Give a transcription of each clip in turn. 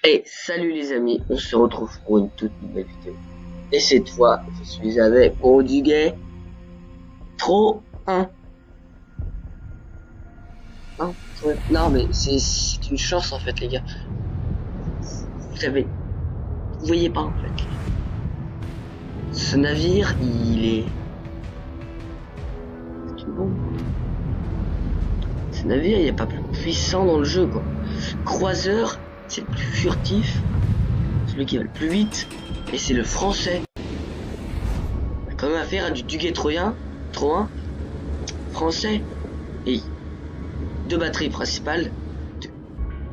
Et salut les amis, on se retrouve pour une toute nouvelle vidéo. Et cette fois, je suis avec Duguay Trop 1. Non, non mais c'est une chance en fait les gars. Vous savez, vous voyez pas en fait. Ce navire, c'est une bombe. Ce navire, il n'est pas plus puissant dans le jeu quoi. Croiseur, c'est le plus furtif, celui qui va le plus vite, et c'est le français. On a quand même affaire à du Duguay Troyen, Trop 1, français. Et deux batteries principales,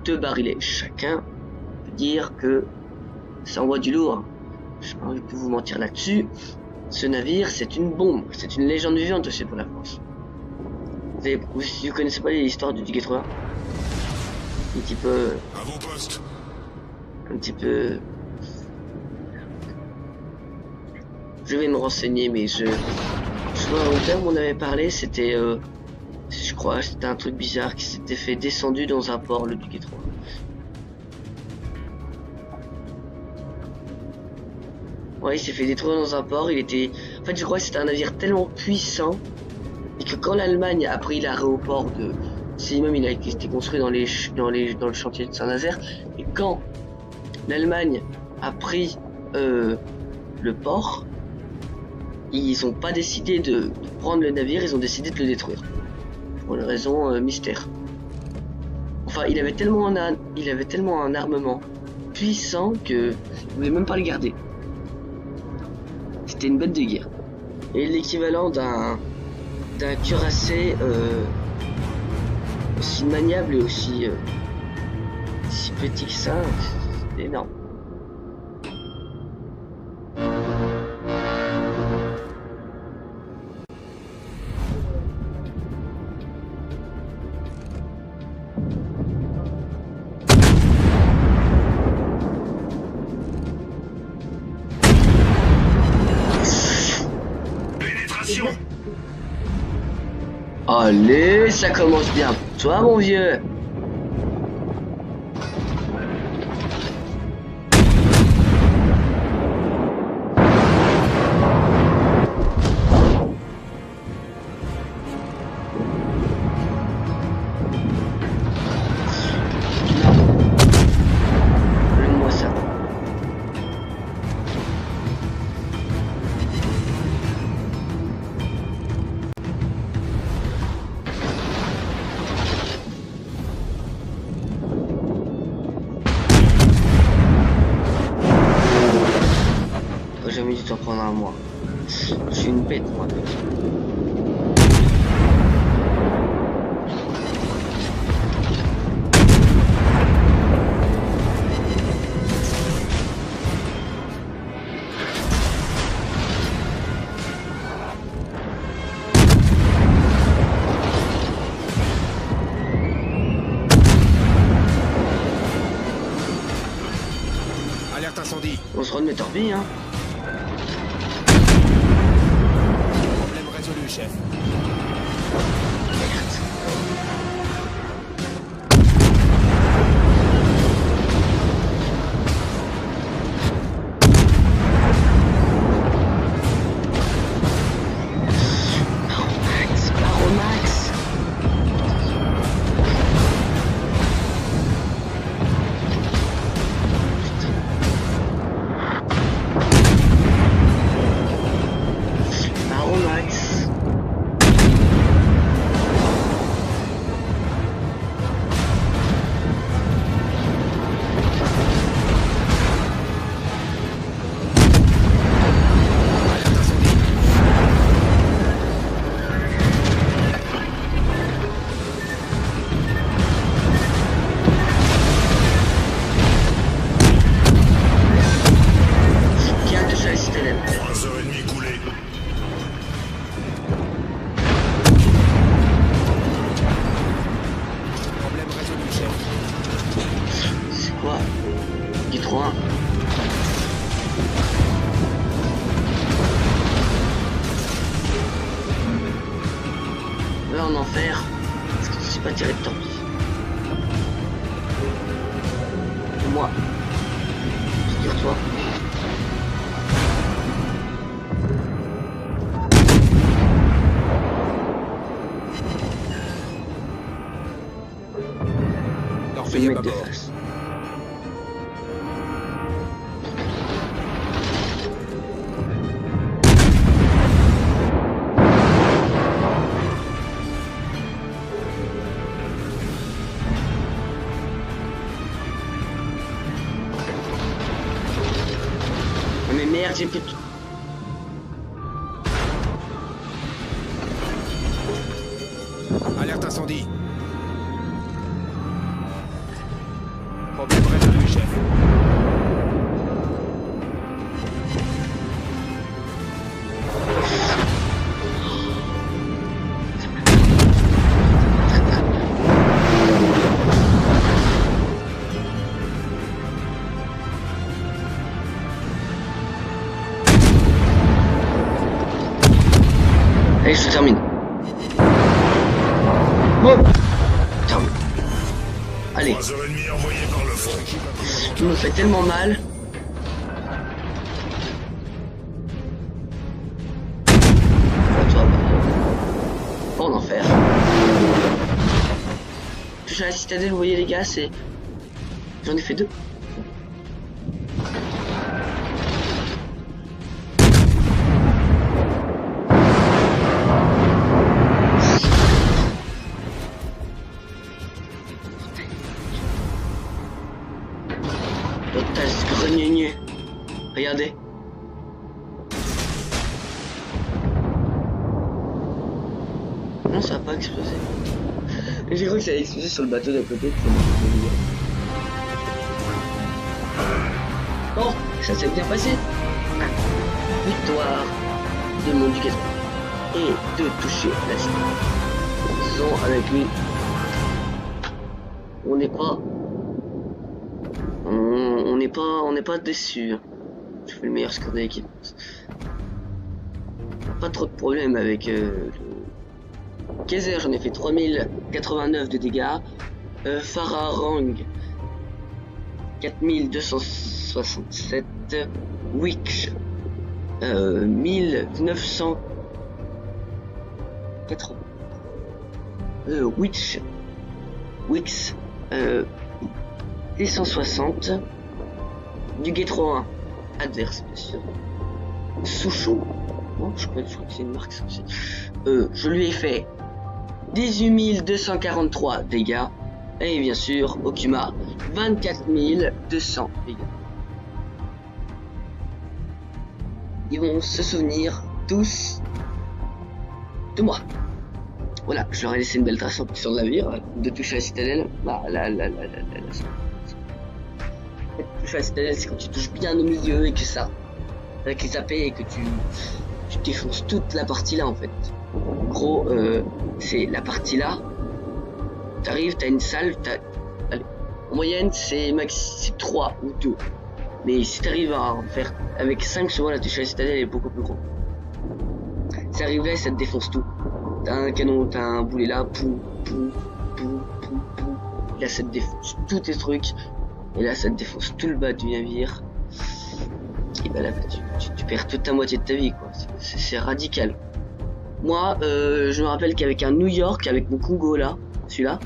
deux barilets chacun, peut dire que ça envoie du lourd. Je n'ai pas envie de vous mentir là-dessus. Ce navire, c'est une bombe, c'est une légende vivante aussi pour la France. Vous connaissez pas l'histoire du Duguay Troyen? Un petit peu... Avant-poste. Un petit peu... Je vais me renseigner, mais je vois au terme où on avait parlé, c'était... je crois c'était un truc bizarre qui s'était fait descendu dans un port, le Duguay Troyen. Ouais, il s'est fait détruire dans un port, il était... En fait, je crois que c'était un navire tellement puissant, et que quand l'Allemagne a pris l'aéroport de... C'est même il a été construit dans le chantier de Saint-Nazaire, et quand l'Allemagne a pris le port, ils ont pas décidé de prendre le navire, ils ont décidé de le détruire. Pour une raison mystère. Enfin, il avait tellement un armement puissant que je voulais même pas le garder. C'était une bête de guerre. Et l'équivalent d'un cuirassé aussi maniable et aussi si petit que ça, c'est énorme. Allez, ça commence bien pour toi, mon vieux. Donne-moi ça. T'aurais jamais dû t'en prendre à moi. Je suis une bête, moi. Alerte incendie. On se rend de mes torpilles, hein. Problème résolu, chef. Baromax. Baromax. Alerte incendie. Qui a touché la citadelle? 3h30 coulées. Problème résolu, chef. C'est quoi? Du 3. Là en enfer. Est-ce que tu sais pas tirer de torpille? Moi. peux le mettre de bâbord. face. Oh, mais merde, j'ai plus de... Alerte incendie. Problème résolu, chef. Allez, je termine. Bon. Termine. Allez, Croiseur ennemi envoyé par le fond. il me fait tellement mal. Oh, toi, bah, en enfer. Touche à la citadelle, vous voyez les gars, c'est... J'en ai fait 2. Total grenier. Regardez. Non, ça a pas explosé. J'ai cru que ça allait exploser sur le bateau d'à côté. Bon, ça s'est bien passé. Victoire de mon Ducasme. Et de toucher la cible. Disons avec lui. On n'est pas... On n'est pas déçu. Je fais le meilleur score de l'équipe. Pas trop de problème avec le Kaiser, j'en ai fait 3089 de dégâts. Farah Rang 4267. Witch 1980. Wix 660. Du Guetro 1 adverse, bien sûr. Souchon, non, je crois que c'est une marque ça aussi. Je lui ai fait 18 243 dégâts. Et bien sûr, Okuma 24 200 dégâts. Ils vont se souvenir tous de moi. Voilà, je leur ai laissé une belle trace sur le navire, de toucher à la citadelle. Bah, toucher à la citadelle, c'est quand tu touches bien au milieu et que ça, avec les AP et que tu défonces toute la partie là en fait. En gros, c'est la partie là. T'arrives, t'as une salle, allez, en moyenne c'est max 3 ou 2. Mais si t'arrives à en faire avec 5 souvent, la touche à la citadelle est beaucoup plus gros. Si t'arrives là, ça te défonce tout. T'as un canon, t'as un boulet là, pou. Là ça te défonce tous tes trucs. Et là ça te défonce tout le bas du navire. Et bah là tu perds toute ta moitié de ta vie quoi. C'est radical. Moi je me rappelle qu'avec un New York, avec mon Congo là, celui-là,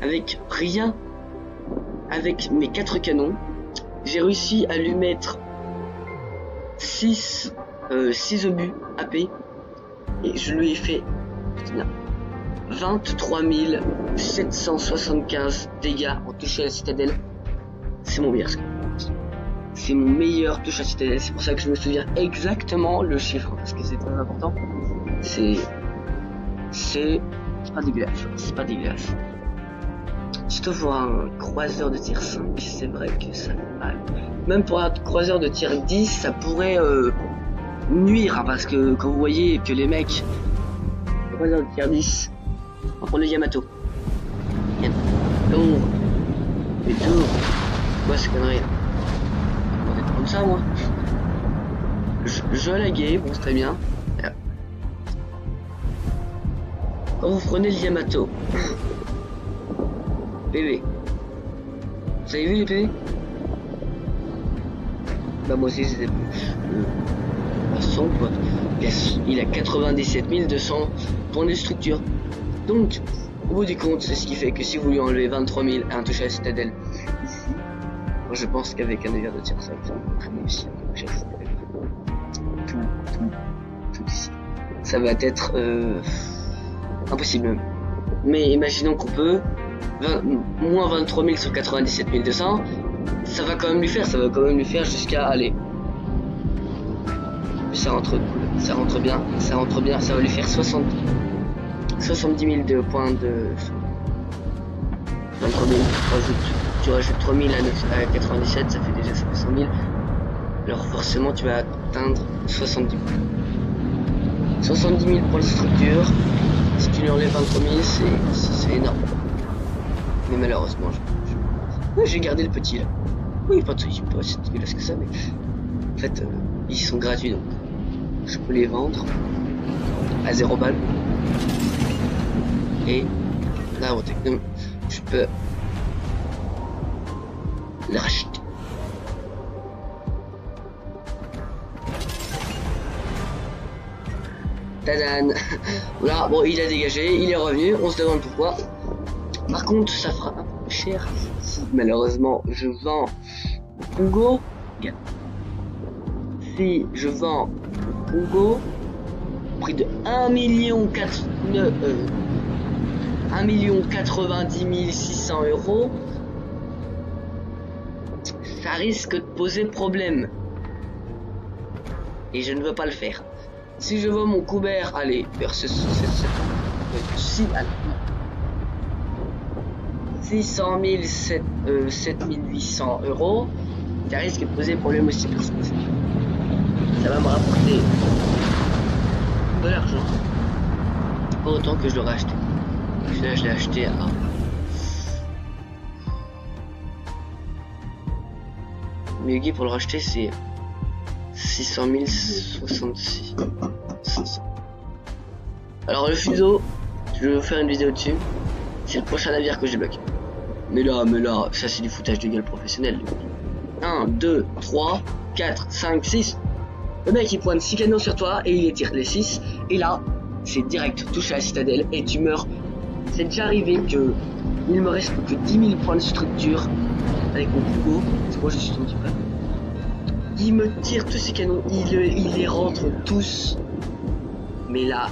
avec rien, avec mes 4 canons, j'ai réussi à lui mettre 6 obus AP. Et je lui ai fait 23 775 dégâts en touche à la citadelle. C'est mon meilleur score. C'est mon meilleur touche à la citadelle. C'est pour ça que je me souviens exactement le chiffre. Parce que c'est très important. C'est pas dégueulasse. C'est pas dégueulasse. Surtout pour un croiseur de tir 5, c'est vrai que ça fait mal. Même pour un croiseur de tir 10, ça pourrait... nuire hein, parce que quand vous voyez que les mecs croiseurs de tier 10, on va prendre le Yamato, lourd, les tours, quoi c'est connerie là, on va être comme ça moi, je laguais, bon c'est très bien. Quand vous prenez le Yamato, PV, vous avez vu les PV? Bah moi aussi c'était quoi. Il a 97 200 points de structure. Donc Au bout du compte, c'est ce qui fait que si vous lui enlevez 23 000 à un toucher à Citadel ici, moi je pense qu'avec un navire de tir, ça va faire très bien aussi un toucher à Citadel. Tout ici. Ça va être impossible. Mais imaginons qu'on peut moins 23 000 sur 97 200, ça va quand même lui faire, jusqu'à aller. Ça rentre bien, ça va lui faire 70 000 de points de 23 000. Tu rajoutes 3 000 à 97, ça fait déjà 100 000. Alors forcément tu vas atteindre 70 000. 70 000 points de structure. Si tu lui enlèves 23 000, c'est énorme. Mais malheureusement, j'ai gardé le petit là. Oui, pas si dégueulasse que ça, mais en fait, ils sont gratuits donc je peux les vendre à 0 balles. Et là, je peux les racheter. Tadam. Voilà, bon, il a dégagé, il est revenu, on se demande pourquoi. Par contre, ça fera un peu cher si malheureusement je vends Congo. Si je vends Congo au prix de 1 90 600 €, ça risque de poser problème. Et je ne veux pas le faire. Si je vends mon couvert, allez, vers 600 000, 7800 €, ça risque de poser problème aussi parce que ça va me rapporter de l'argent. Pas autant que je l'aurais acheté. Là, je l'ai acheté à... Mugi pour le racheter, c'est 600 066. Alors le fuseau, je vais vous faire une vidéo dessus. C'est le prochain navire que j'ai bloqué. Mais là, ça c'est du foutage de gueule professionnel. 1, 2, 3, 4, 5, 6. Le mec il pointe 6 canons sur toi et il les tire les 6. Et là, c'est direct, touche à la citadelle et tu meurs. C'est déjà arrivé que il me reste plus que 10 000 points de structure avec mon Congo. C'est moi je suis tombé pas. Il me tire tous ces canons, il les rentre tous. Mais là,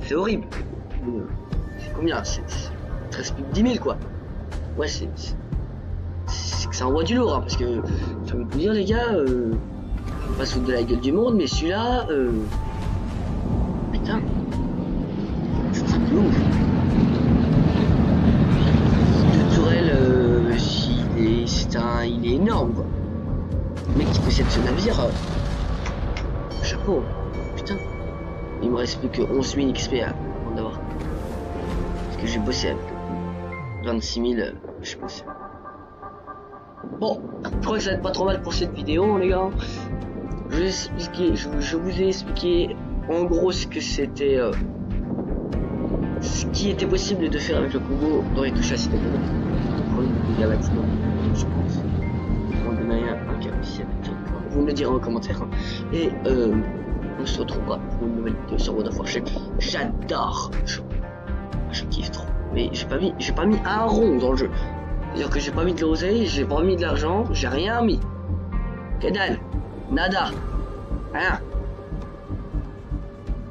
c'est horrible. C'est combien? C'est presque plus de 10 000 quoi. Ouais, c'est que ça envoie du lourd hein, parce que j'ai envie de vous dire les gars, je vais pas se foutre de la gueule du monde, mais celui-là, putain, c'est un truc de ouf. De Tourelle, il est énorme quoi. Le mec qui possède ce navire, chapeau, putain. Il me reste plus que 11 000 XP avant d'avoir. Parce que j'ai bossé avec 26 000, je pense. Bon, je crois que ça va être pas trop mal pour cette vidéo les gars. Je vous ai expliqué en gros ce que c'était, ce qui était possible de faire avec le Congo dans les touches à citadelle. Je pense. Vous me le direz en commentaire. Et on se retrouvera pour une nouvelle vidéo sur World of Warcraft. J'adore. Je kiffe trop. Mais j'ai pas mis un rond dans le jeu. C'est-à-dire que j'ai pas mis de l'oseille, j'ai pas mis de l'argent, j'ai rien mis. Que dalle. Nada. Rien.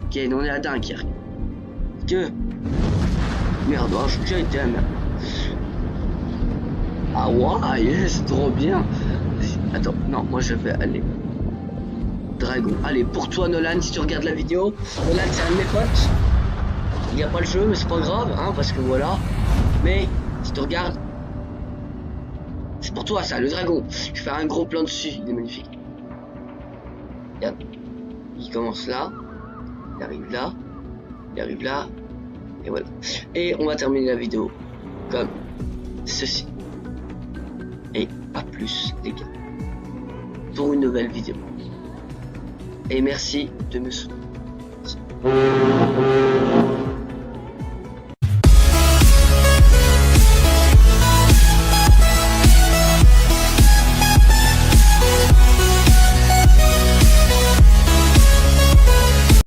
Ok, on est à Dunkerque. Que. Merde, j'ai été à merde. Ah ouais, yes, trop bien. Attends, non, moi je vais aller. Dragon. Allez, pour toi Nolan, si tu regardes la vidéo, Nolan c'est un de mes potes. Il n'y a pas le jeu, mais c'est pas grave, hein, parce que voilà. Mais si tu regardes, c'est pour toi ça, le dragon. Je fais un gros plan dessus, il est magnifique. Regarde, il commence là, il arrive là, il arrive là, et voilà. Et on va terminer la vidéo comme ceci. Et à plus les gars, pour une nouvelle vidéo. Et merci de me soutenir.